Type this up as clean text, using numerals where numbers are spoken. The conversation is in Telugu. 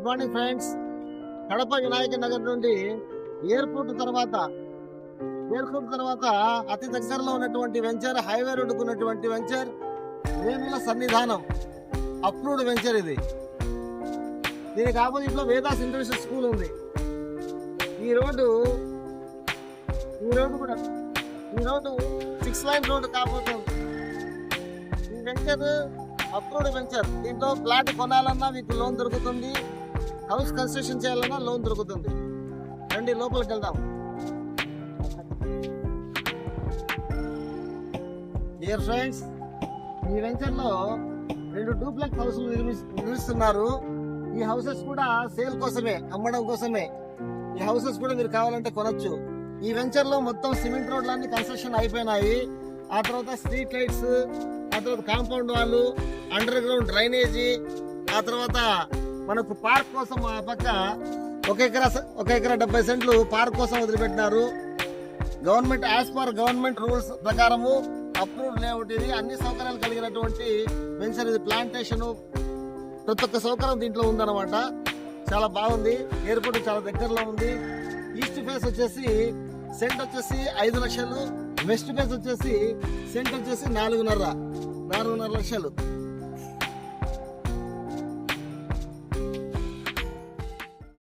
Good morning friends. Kadapa Vinayaka Nagar నుండి ఎయిర్పోర్ట్ తర్వాత అతి దగ్గరలో ఉన్నటువంటి వెంచర్, హైవే రోడ్డుకు ఉన్నటువంటి వెంచర్ వేముల సన్నిధానం అప్రూవ్డ్ వెంచర్. ఇది దీనికి ఆపోజిట్ లో వేదాస్ ఇంటర్నేషనల్ స్కూల్ ఉంది. ఈ రోడ్డు 6 లైన్ రోడ్డు కాబోతుంది. ఈ వెంచర్ అప్రూవ్డ్ వెంచర్. దీంట్లో ఫ్లాట్ కొనాలన్నా మీకు లోన్ దొరుకుతుంది, హౌస్ కన్స్ట్రక్షన్ చేయాలన్నా లోన్ దొరుకుతుంది. రండి లోపలికి వెళ్దాం. డియర్ ఫ్రెండ్స్, ఈ వెంచర్ లో 2 డూప్లెక్స్ హౌస్లు నిర్మిస్తున్నారు. ఈ హౌసెస్ కూడా సేల్ కోసమే, అమ్మడం కోసమే. ఈ హౌసెస్ కూడా మీరు కావాలంటే కొనొచ్చు. ఈ వెంచర్ లో మొత్తం సిమెంట్ రోడ్లన్నీ కన్స్ట్రక్షన్ అయిపోయినాయి. ఆ తర్వాత స్ట్రీట్ లైట్స్, ఆ తర్వాత కాంపౌండ్ వాళ్ళు, అండర్ గ్రౌండ్ డ్రైనేజీ, ఆ తర్వాత మనకు పార్క్ కోసం ఆ పక్క 1 ఎకరా 70 సెంట్లు పార్క్ కోసం వదిలిపెట్టినారు. Government as per government rules ప్రకారము అప్రూవ్డ్ లేఅవుట్. ఇది అన్ని సౌకర్యాలు కలిగినటువంటి వెంచర్. ఇది ప్లాంటేషన్, ప్రతి ఒక్క సౌకర్యం దీంట్లో ఉందన్నమాట. చాలా బాగుంది. ఎయిర్పోర్ట్ చాలా దగ్గరలో ఉంది. ఈస్ట్ ఫేస్ వచ్చేసి సెంట్ వచ్చేసి 5 లక్షలు, వెస్ట్ ఫేస్ వచ్చేసి సెంట్ వచ్చేసి 4.5 లక్షలు.